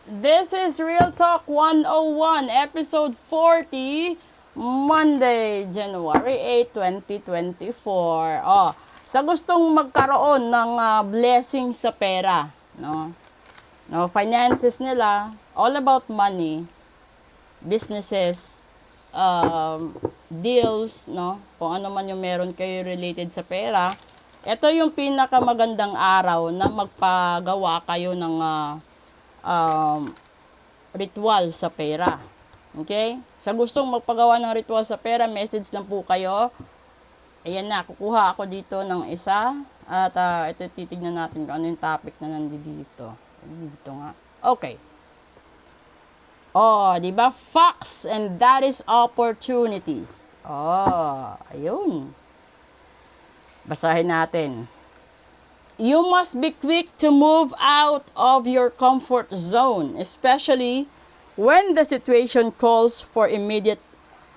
This is Real Talk 101, episode 40, Monday, January 8, 2024. Sa gustong magkaroon ng blessing sa pera, finances nila, all about money, businesses, deals, kung ano man yung meron kayo related sa pera. Ito yung pinakamagandang araw na magpagawa kayo ng ritual sa pera. Okay? Sa gustong magpagawa ng ritual sa pera, message lang po kayo. Ayan na, kukuha ako dito ng isa. At ito titignan natin kung ano yung topic na nandito. Dito nga. Okay. Di ba? Facts, and that is opportunities. Ayun. Basahin natin. You must be quick to move out of your comfort zone, especially when the situation calls for immediate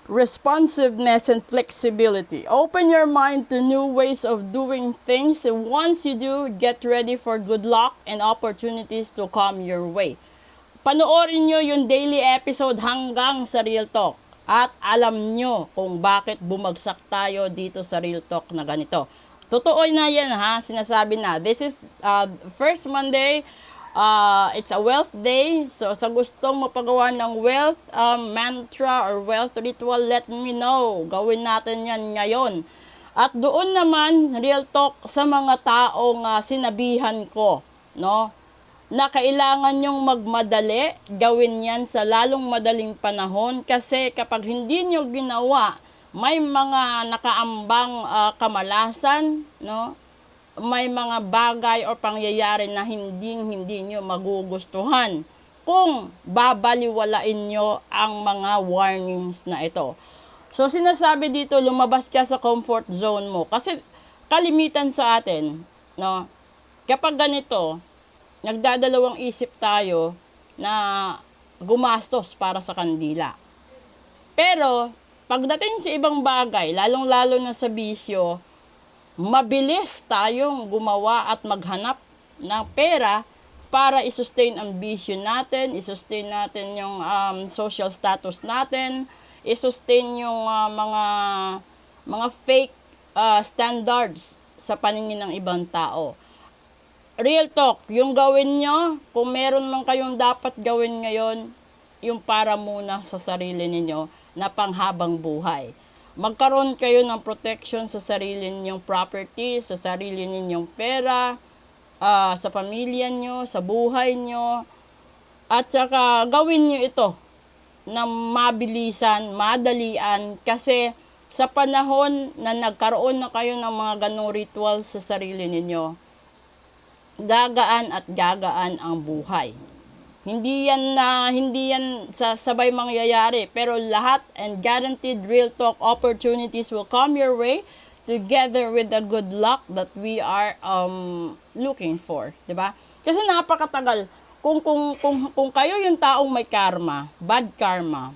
responsiveness and flexibility. Open your mind to new ways of doing things. Once you do, get ready for good luck and opportunities to come your way. Panoorin nyo yung daily episode hanggang sa Real Talk at alam nyo kung bakit bumagsak tayo dito sa Real Talk na ganito. Totoo na yan ha, sinasabi na. This is first Monday, it's a wealth day. So sa gustong mapagawa ng wealth mantra or wealth ritual, let me know. Gawin natin yan ngayon. At doon naman, Real Talk sa mga taong sinabihan ko, na kailangan nyong magmadali, gawin yan sa lalong madaling panahon. Kasi kapag hindi nyo ginawa, may mga nakaambang kamalasan, may mga bagay o pangyayari na hindi nyo magugustuhan kung babaliwalain nyo ang mga warnings na ito. So sinasabi dito, lumabas ka sa comfort zone mo. Kasi kalimitan sa atin, kapag ganito, nagdadalawang isip tayo na gumastos para sa kandila. Pero pagdating sa ibang bagay, lalong-lalo na sa bisyo, mabilis tayong gumawa at maghanap ng pera para i-sustain ang bisyo natin, i-sustain natin yung social status natin, i-sustain yung mga fake standards sa paningin ng ibang tao. Real talk, yung gawin nyo, kung meron man kayong dapat gawin ngayon, yung para muna sa sarili ninyo na panghabang buhay. Magkaroon kayo ng protection sa sarili ninyong property, sa sarili ninyong pera, sa pamilya nyo, sa buhay nyo. At saka gawin nyo ito na mabilisan, madalian, kasi sa panahon na nagkaroon na kayo ng mga ganong ritual sa sarili ninyo, gagaan at gagaan ang buhay. Hindi yan sa sabay mangyayari, pero lahat and guaranteed Real Talk opportunities will come your way together with the good luck that we are looking for, 'di ba? Kasi napakatagal kung kayo yung taong may karma, bad karma.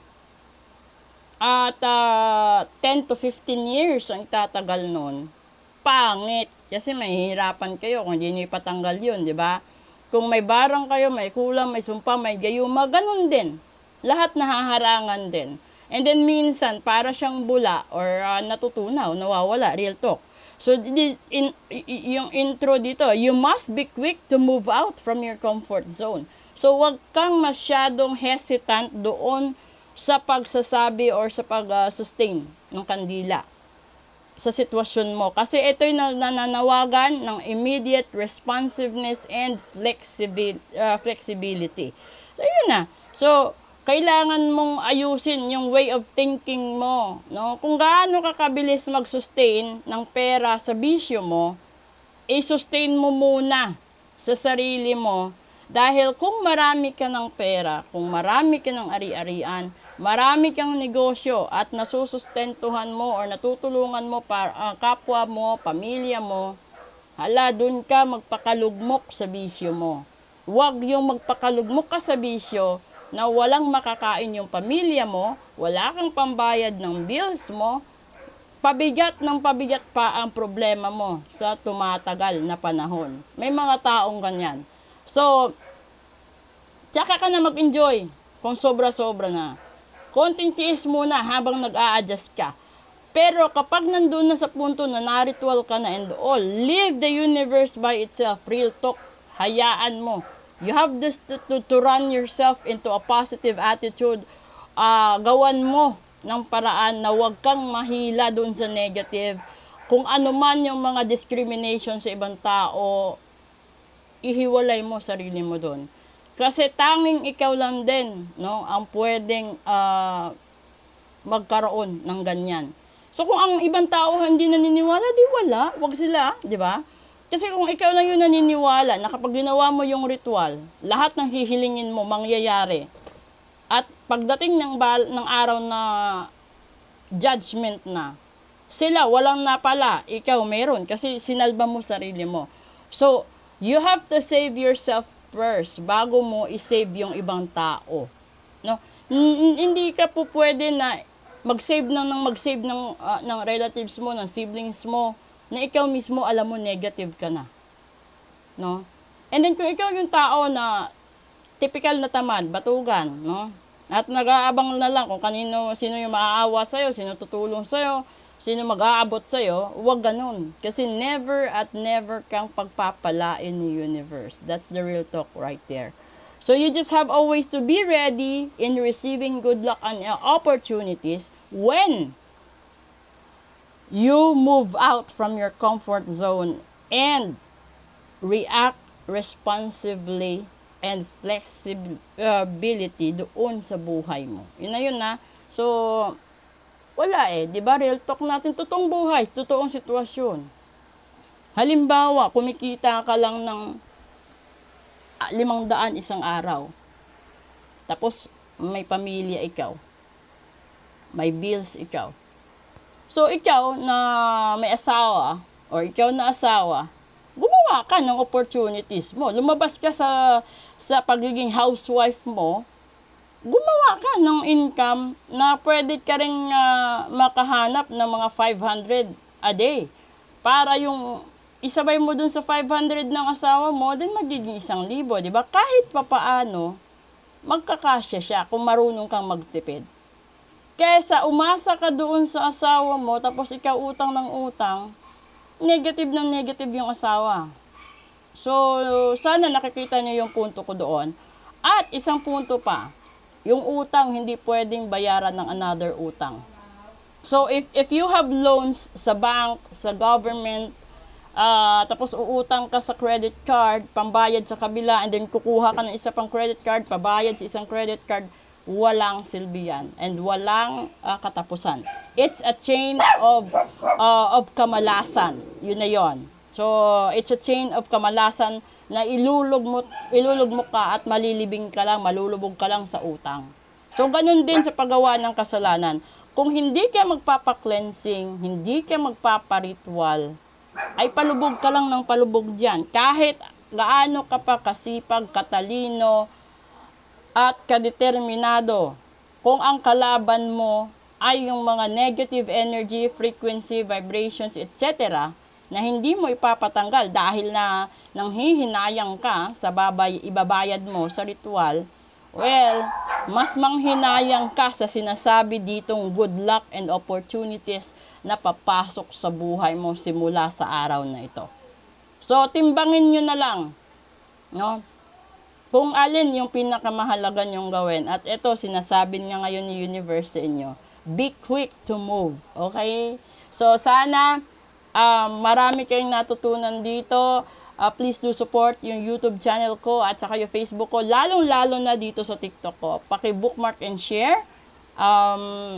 At 10 to 15 years ang tatagal nun. Pangit kasi mahihirapan kayo kung hindi niyo ipatanggal 'yun, 'di ba? Kung may barang kayo, may kulang, may sumpa, may gayuma, ganun din. Lahat nahaharangan din. And then minsan, para siyang bula or natutunaw, nawawala, Real Talk. So, yung intro dito, you must be quick to move out from your comfort zone. So, wag kang masyadong hesitant doon sa pagsasabi or sa pag-sustain ng kandila sa sitwasyon mo. Kasi ito'y nananawagan ng immediate responsiveness and flexibility. So, yun na. So, kailangan mong ayusin yung way of thinking mo. Kung gaano ka kabilis mag-sustain ng pera sa bisyo mo, i-sustain mo muna sa sarili mo. Dahil kung marami ka ng pera, kung marami ka ng ari-arian, marami kang negosyo at nasusustentuhan mo or natutulungan mo kapwa mo, pamilya mo, dun ka magpakalugmok sa bisyo mo. Huwag yung magpakalugmok ka sa bisyo na walang makakain yung pamilya mo, wala kang pambayad ng bills mo, pabigat ng pabigat pa ang problema mo sa tumatagal na panahon. May mga taong ganyan. So, Tsaka ka na mag-enjoy kung sobra-sobra na. Konting tiis muna habang nag-a-adjust ka. Pero kapag nandun na sa punto na na-ritual ka na and all, leave the universe by itself. Real talk, hayaan mo. You have this to run yourself into a positive attitude. Gawan mo ng paraan na huwag kang mahila dun sa negative. Kung ano man yung mga discrimination sa ibang tao, ihiwalay mo sarili mo dun. Kasi tanging ikaw lang din, no, ang pwedeng magkaroon ng ganyan. So kung ang ibang tao hindi naniniwala, di wala, wag sila, di ba? Kasi kung ikaw lang yung naniniwala na kapag ginawa mo yung ritual, lahat ng hihilingin mo mangyayari. At pagdating ng araw na judgment na, sila walang napala, ikaw meron kasi sinalba mo sarili mo. So, you have to save yourself first bago mo i-save yung ibang tao. No? Hindi ka po pwede na mag-save ng relatives mo, ng siblings mo, na ikaw mismo alam mo negative ka na. No? And then kung ikaw yung tao na typical na tamad, batugan, no? At nag-aabang na lang kung sino yung maaawa sa'yo, sino tutulong sa'yo, sino mag-aabot sa'yo, huwag ganun. Kasi never at never kang pagpapalain ni universe. That's the real talk right there. So you just have always to be ready in receiving good luck and opportunities when you move out from your comfort zone and react responsibly and flexibility doon sa buhay mo. Yun na. So, wala di ba? Real talk natin, totoong buhay, totoong sitwasyon. Halimbawa, kumikita ka lang ng 500 isang araw. Tapos, may pamilya ikaw. May bills ikaw. So, ikaw na may asawa, or ikaw na asawa, gumawa ka ng opportunities mo. Lumabas ka sa pagiging housewife mo, gumawa ka ng income na pwede ka rin makahanap ng mga 500 a day. Para yung isabay mo dun sa 500 ng asawa mo, then magiging 1,000, di ba? Kahit papaano, magkakasya siya kung marunong kang magtipid. Kesa umasa ka doon sa asawa mo, tapos ikaw utang ng utang, negative yung asawa. So, sana nakikita niyo yung punto ko doon. At isang punto pa, yung utang hindi pwedeng bayaran ng another utang. So, if you have loans sa bank, sa government, tapos uutang ka sa credit card, pambayad sa kabila, and then kukuha ka ng isa pang credit card, pabayad sa isang credit card, walang silbi yan and walang katapusan. It's a chain of kamalasan. Yun na yun. So, it's a chain of kamalasan na ilulog mo ka at malilibing ka lang, malulubog ka lang sa utang. So, ganun din sa paggawa ng kasalanan. Kung hindi ka magpapa-cleansing, hindi ka magpapa-ritual, ay palubog ka lang ng palubog dyan. Kahit gaano ka pa kasipag, katalino, at kadeterminado, kung ang kalaban mo ay yung mga negative energy, frequency, vibrations, etc., na hindi mo ipapatanggal dahil na nanghihinayang ka sa ibabayad mo sa ritual, well, mas manghinayang ka sa sinasabi ditong good luck and opportunities na papasok sa buhay mo simula sa araw na ito. So, timbangin nyo na lang, no? Kung alin yung pinakamahalaga nyong gawin. At ito, sinasabi nga ngayon ni universe sa inyo, be quick to move. Okay? So, sana marami kayong natutunan dito. Please do support yung YouTube channel ko at saka yung Facebook ko. Lalong-lalo na dito sa TikTok ko. Paki-bookmark and share.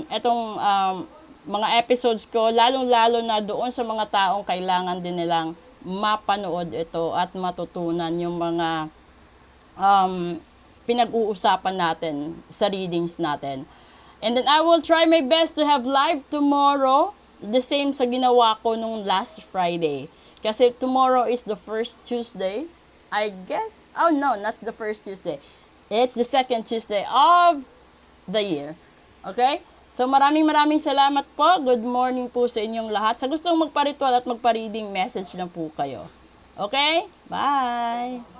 Etong mga episodes ko, lalong-lalo na doon sa mga taong kailangan din nilang mapanood ito at matutunan yung mga pinag-uusapan natin sa readings natin. And then I will try my best to have live tomorrow, the same sa ginawa ko nung last Friday. Kasi tomorrow is the first Tuesday, I guess. Oh no, not the first Tuesday. It's the second Tuesday of the year. Okay? So maraming salamat po. Good morning po sa inyong lahat. Sa gustong magpa-ritual at magpa-reading, message lang po kayo. Okay? Bye!